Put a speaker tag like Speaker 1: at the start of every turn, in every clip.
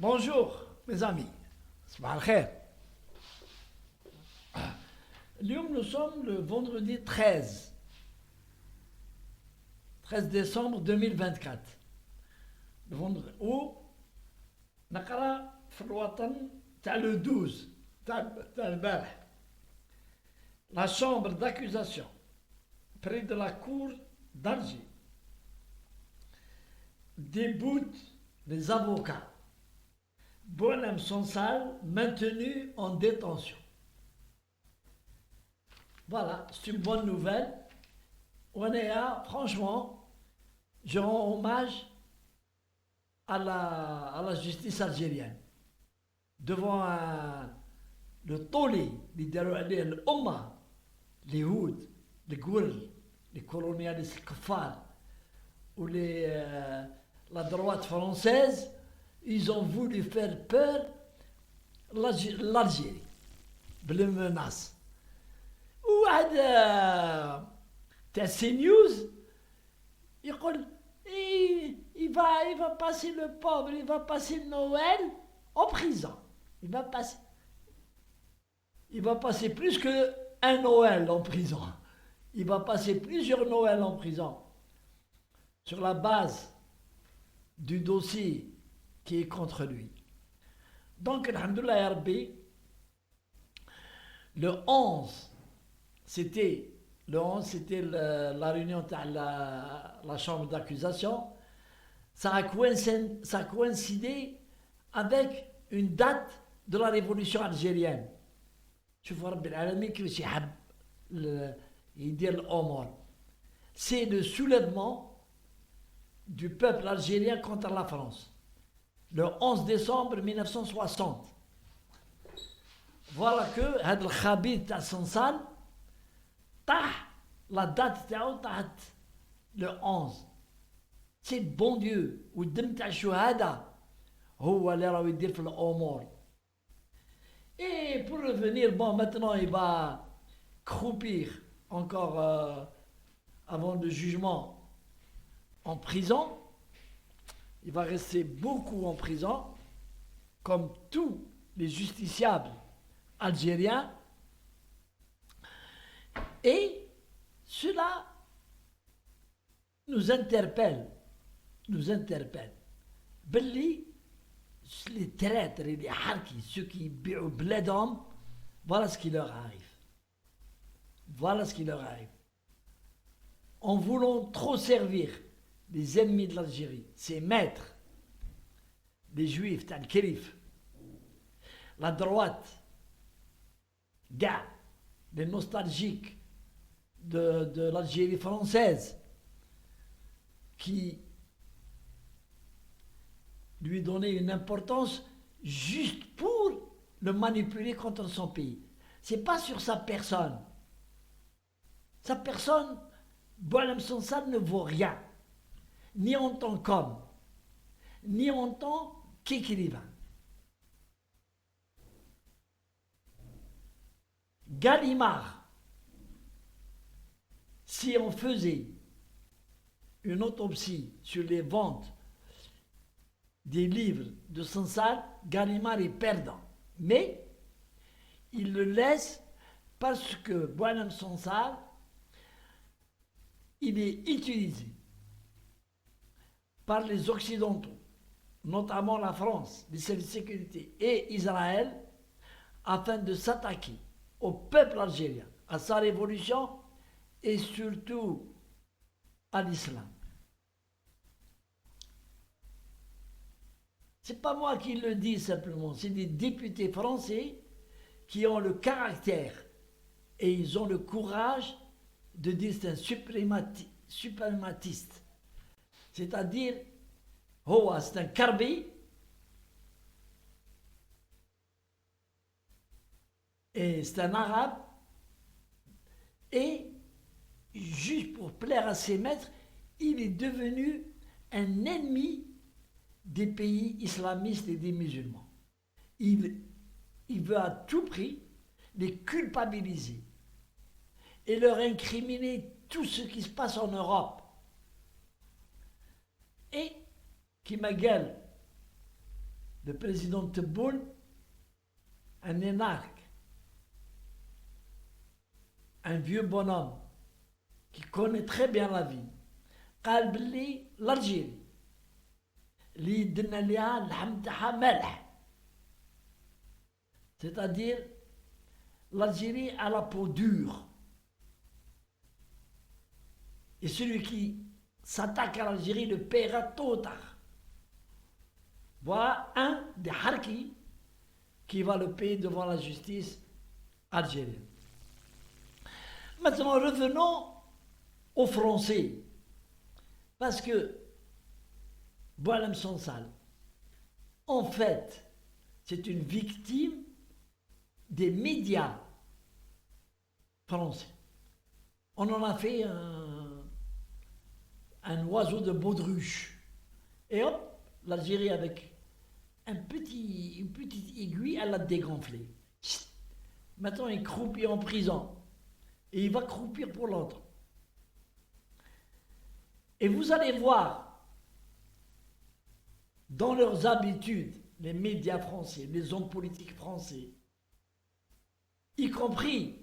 Speaker 1: Bonjour mes amis, صباح الخير. اليوم nous sommes le vendredi 13 décembre 2024. Le vendredi où نقرا في الوطن تاع le 12 تاع البارح. La chambre d'accusation près de la cour d'Alger déboute les avocats. Boualem Sansal maintenu en détention. Voilà, c'est une bonne nouvelle. On est là, franchement, je rends hommage à la justice algérienne. Devant le tollé, l'Omma, les Houds, les Gourles, les colonialistes, les Kafar, ou la droite française, ils ont voulu faire peur l'Algérie, les menaces. Ou t'as CNews, il va passer le pauvre, il va passer Noël en prison. Il va passer plus qu'un Noël en prison. Il va passer plusieurs Noëls en prison. Sur la base du dossier qui est contre lui. Donc, alhamdoulilah ya Rabbi, le 11, c'était la réunion de la chambre d'accusation. Ça a coïncidé avec une date de la révolution algérienne. شوفوا رب العالمين كيفاش يحب يدير الأمور. C'est le soulèvement du peuple algérien contre la France. Le 11 décembre 1960. Voilà que هذا الخبيث تاع صنصال طاح la date تاعو طاحت le 11. C'est le bon Dieu والدم تاع الشهداء هو اللي راهو يدير في الأمور. Et pour revenir, bon, maintenant il va croupir encore avant le jugement en prison. Il va rester beaucoup en prison, comme tous les justiciables algériens. Et cela nous interpelle. Belli, les traîtres et les harkis, ceux qui bi'ou bledom, voilà ce qui leur arrive. En voulant trop servir les ennemis de l'Algérie, ses maîtres, les juifs, t'as le kérif, la droite, les nostalgiques de l'Algérie française, qui lui donnaient une importance juste pour le manipuler contre son pays. C'est pas sur sa personne. Sa personne, Boualem Sansal ne vaut rien. Ni en tant qu'homme, ni en tant qu'écrivain. Gallimard, si on faisait une autopsie sur les ventes des livres de Sansal, Gallimard est perdant. Mais il le laisse parce que Boualem Sansal, il est utilisé par les Occidentaux, notamment la France, les services de sécurité et Israël, afin de s'attaquer au peuple algérien, à sa révolution et surtout à l'islam. C'est pas moi qui le dis simplement, c'est des députés français qui ont le caractère et ils ont le courage de dire c'est un suprématiste. C'est-à-dire, c'est un carbi et c'est un arabe et juste pour plaire à ses maîtres, il est devenu un ennemi des pays islamistes et des musulmans. Il veut à tout prix les culpabiliser et leur incriminer tout ce qui se passe en Europe. Et qui m'agueule le président Tebboune, un énarque, un vieux bonhomme qui connaît très bien la vie. قال باللي l'Algérie اللي درنا ليها اللحم تاعها مالح. C'est-à-dire l'Algérie a la peau dure. Et celui qui s'attaque à l'Algérie le paiera tôt ou tard. Voilà un des harkis qui va le payer devant la justice algérienne. Maintenant, revenons aux Français. Parce que Boualem Sansal, en fait, c'est une victime des médias français. On en a fait un oiseau de baudruche. Et hop, l'Algérie avec une petite aiguille, elle l'a dégonflé. Maintenant, il croupit en prison. Et il va croupir pour l'autre. Et vous allez voir, dans leurs habitudes, les médias français, les hommes politiques français, y compris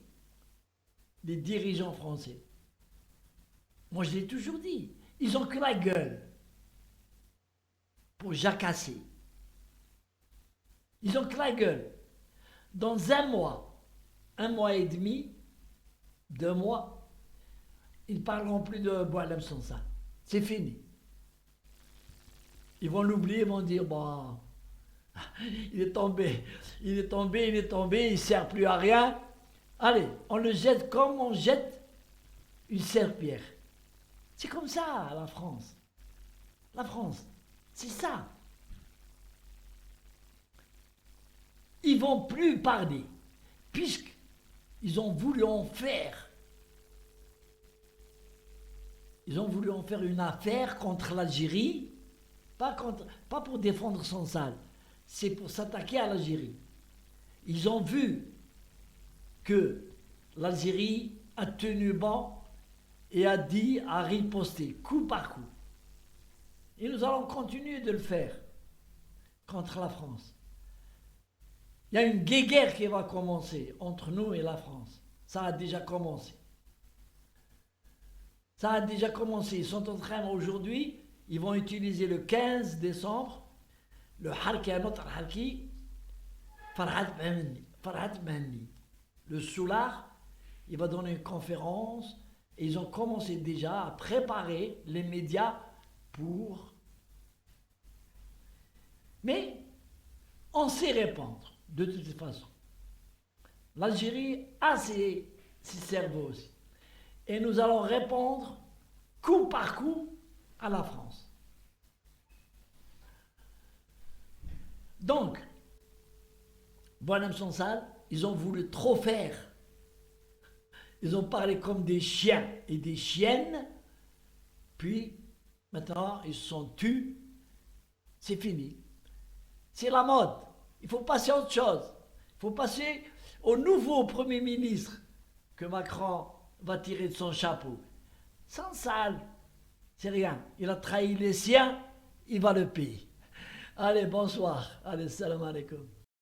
Speaker 1: les dirigeants français. Moi, je l'ai toujours dit, ils ont que la gueule pour jacasser. Ils ont que la gueule. Dans un mois et demi, 2 mois, ils ne parleront plus de Boualem Sansal. C'est fini. Ils vont l'oublier, ils vont dire, bon, il est tombé, il ne sert plus à rien. Allez, on le jette comme on jette une serpillère. C'est comme ça, la France. La France, c'est ça. Ils ne vont plus parler, puisqu'ils ont voulu en faire. Ils ont voulu en faire une affaire contre l'Algérie, pas pour défendre Sansal, c'est pour s'attaquer à l'Algérie. Ils ont vu que l'Algérie a tenu bon et a riposté coup par coup. Et nous allons continuer de le faire contre la France. Il y a une guéguerre qui va commencer entre nous et la France. Ça a déjà commencé. Ça a déjà commencé. Ils sont en train aujourd'hui, ils vont utiliser le 15 décembre, le harki, un autre harki, Farhat Mahni. Le soulard, il va donner une conférence et ils ont commencé déjà à préparer les médias pour... Mais on sait répondre de toute façon. L'Algérie a ses cerveaux aussi. Et nous allons répondre coup par coup à la France. Donc, Boualem Sansal, ils ont voulu trop faire. Ils ont parlé comme des chiens et des chiennes, puis maintenant ils se sont tus. C'est fini. C'est la mode. Il faut passer à autre chose. Il faut passer au nouveau Premier ministre que Macron va tirer de son chapeau. Sansal, c'est rien. Il a trahi les siens, il va le payer. Allez, bonsoir. Allez, salam alaikum.